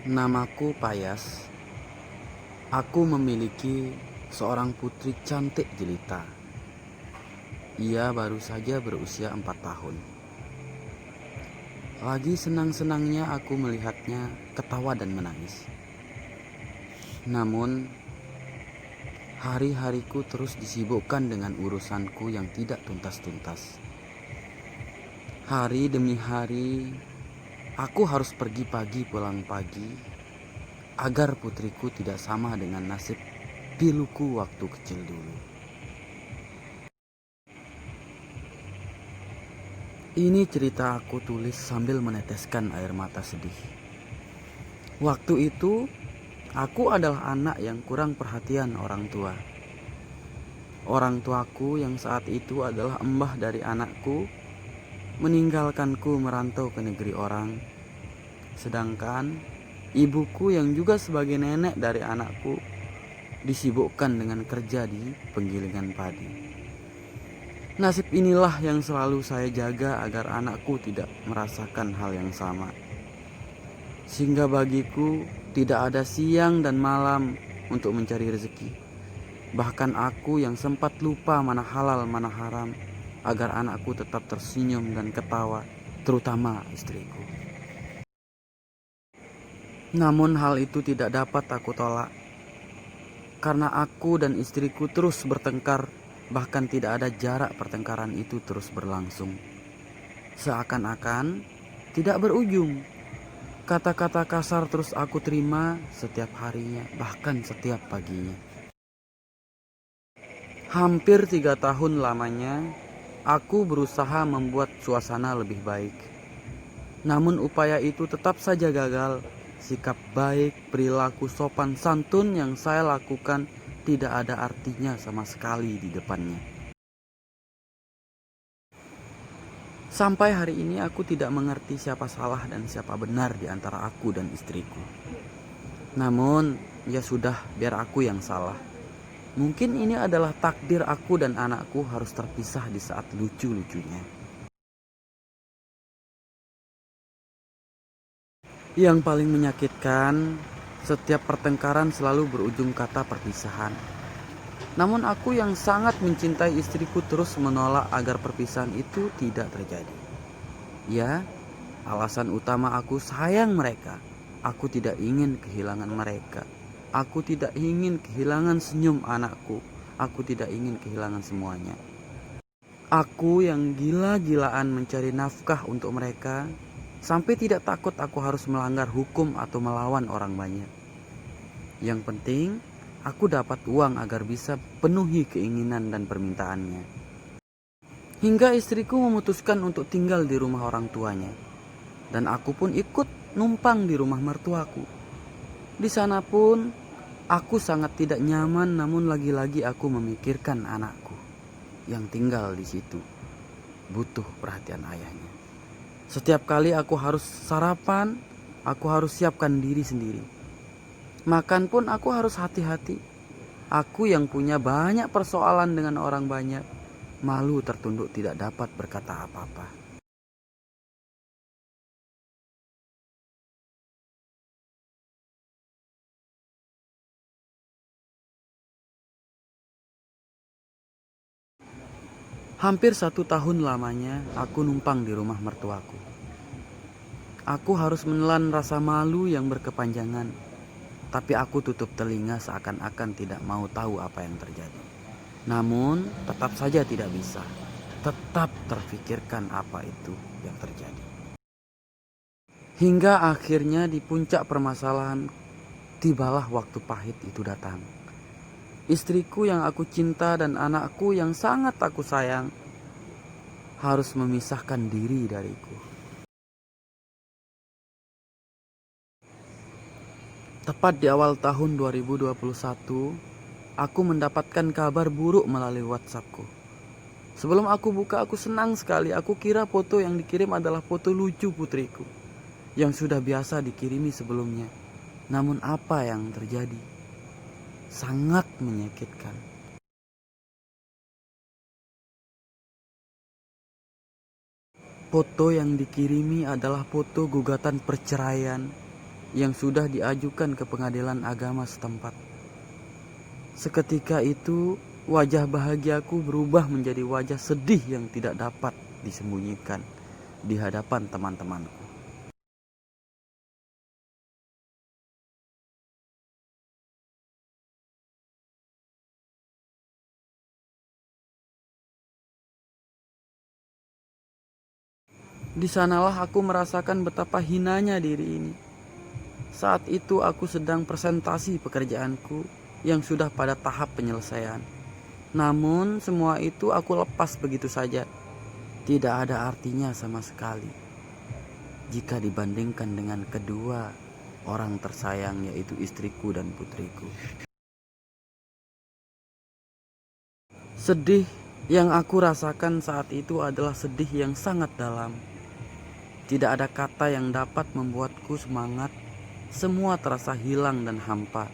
Namaku Payas. Aku memiliki seorang putri cantik jelita. Ia baru saja berusia 4 tahun. Lagi senang-senangnya aku melihatnya ketawa dan menangis. Namun, hari-hariku terus disibukkan dengan urusanku yang tidak tuntas-tuntas. Hari demi hari, aku harus pergi pagi pulang pagi agar putriku tidak sama dengan nasib piluku waktu kecil dulu. Ini cerita aku tulis sambil meneteskan air mata sedih. Waktu itu, aku adalah anak yang kurang perhatian orang tua. Orang tuaku yang saat itu adalah embah dari anakku, meninggalkanku merantau ke negeri orang. Sedangkan ibuku yang juga sebagai nenek dari anakku disibukkan dengan kerja di penggilingan padi. Nasib inilah yang selalu saya jaga agar anakku tidak merasakan hal yang sama. Sehingga bagiku tidak ada siang dan malam untuk mencari rezeki. Bahkan aku yang sempat lupa mana halal mana haram agar anakku tetap tersenyum dan ketawa, terutama istriku. Namun hal itu tidak dapat aku tolak. Karena aku dan istriku terus bertengkar, bahkan tidak ada jarak pertengkaran itu terus berlangsung. Seakan-akan tidak berujung. Kata-kata kasar terus aku terima setiap harinya, bahkan setiap paginya. Hampir 3 tahun lamanya, aku berusaha membuat suasana lebih baik. Namun upaya itu tetap saja gagal. Sikap baik, perilaku sopan santun yang saya lakukan tidak ada artinya sama sekali di depannya. Sampai hari ini aku tidak mengerti siapa salah dan siapa benar di antara aku dan istriku. Namun, ya sudah, biar aku yang salah. Mungkin ini adalah takdir aku dan anakku harus terpisah di saat lucu-lucunya. Yang paling menyakitkan, setiap pertengkaran selalu berujung kata perpisahan. Namun aku yang sangat mencintai istriku terus menolak agar perpisahan itu tidak terjadi. Ya, alasan utama aku sayang mereka. Aku tidak ingin kehilangan mereka. Aku tidak ingin kehilangan senyum anakku. Aku tidak ingin kehilangan semuanya. Aku yang gila-gilaan mencari nafkah untuk mereka, sampai tidak takut aku harus melanggar hukum atau melawan orang banyak. Yang penting, aku dapat uang agar bisa penuhi keinginan dan permintaannya. Hingga istriku memutuskan untuk tinggal di rumah orang tuanya. Dan aku pun ikut numpang di rumah mertuaku. Di sana pun aku sangat tidak nyaman, namun lagi-lagi aku memikirkan anakku yang tinggal di situ, butuh perhatian ayahnya. Setiap kali aku harus sarapan, aku harus siapkan diri sendiri. Makan pun aku harus hati-hati. Aku yang punya banyak persoalan dengan orang banyak, malu tertunduk tidak dapat berkata apa-apa. Hampir 1 tahun lamanya aku numpang di rumah mertuaku. Aku harus menelan rasa malu yang berkepanjangan, tapi aku tutup telinga seakan-akan tidak mau tahu apa yang terjadi. Namun tetap saja tidak bisa. Tetap terfikirkan apa itu yang terjadi. Hingga akhirnya di puncak permasalahan, tibalah waktu pahit itu datang. Istriku yang aku cinta dan anakku yang sangat aku sayang harus memisahkan diri dariku. Tepat di awal tahun 2021, aku mendapatkan kabar buruk melalui WhatsAppku. Sebelum aku buka, aku senang sekali. Aku kira foto yang dikirim adalah foto lucu putriku yang sudah biasa dikirimi sebelumnya. Namun apa yang terjadi? Sangat menyakitkan. Foto yang dikirimi adalah foto gugatan perceraian yang sudah diajukan ke pengadilan agama setempat. Seketika itu, wajah bahagiaku berubah menjadi wajah sedih yang tidak dapat disembunyikan di hadapan teman-temanku. Di sanalah aku merasakan betapa hinanya diri ini. Saat itu aku sedang presentasi pekerjaanku yang sudah pada tahap penyelesaian. Namun semua itu aku lepas begitu saja. Tidak ada artinya sama sekali jika dibandingkan dengan kedua orang tersayang, yaitu istriku dan putriku. Sedih yang aku rasakan saat itu adalah sedih yang sangat dalam. Tidak ada kata yang dapat membuatku semangat. Semua terasa hilang dan hampa.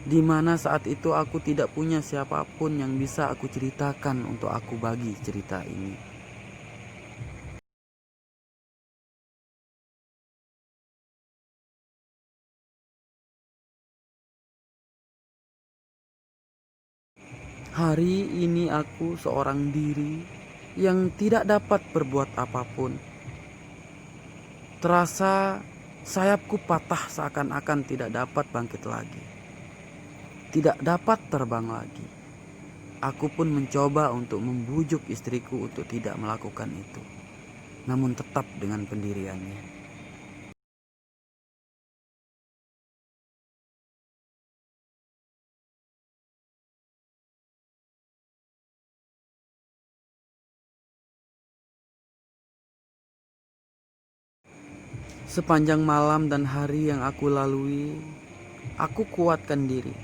Di mana saat itu aku tidak punya siapapun yang bisa aku ceritakan untuk aku bagi cerita ini. Hari ini aku seorang diri yang tidak dapat berbuat apapun. Terasa sayapku patah seakan-akan tidak dapat bangkit lagi. Tidak dapat terbang lagi. Aku pun mencoba untuk membujuk istriku untuk tidak melakukan itu. Namun tetap dengan pendiriannya. Sepanjang malam dan hari yang aku lalui, aku kuatkan diri.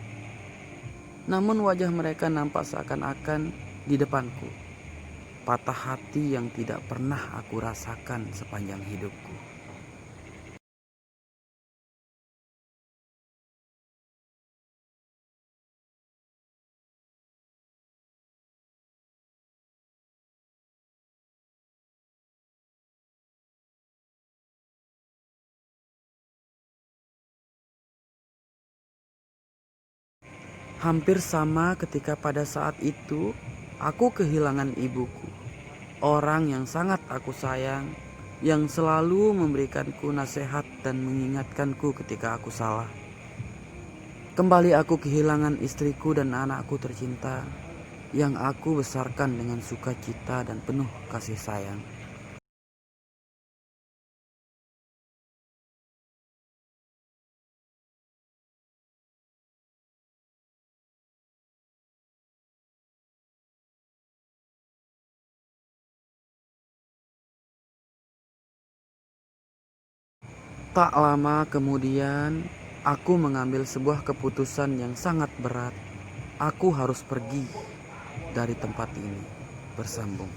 Namun wajah mereka nampak seakan-akan di depanku. Patah hati yang tidak pernah aku rasakan sepanjang hidupku. Hampir sama ketika pada saat itu aku kehilangan ibuku. Orang yang sangat aku sayang, yang selalu memberikanku nasihat dan mengingatkanku ketika aku salah. Kembali aku kehilangan istriku dan anakku tercinta, yang aku besarkan dengan sukacita dan penuh kasih sayang. Tak lama kemudian, aku mengambil sebuah keputusan yang sangat berat. Aku harus pergi dari tempat ini. Bersambung.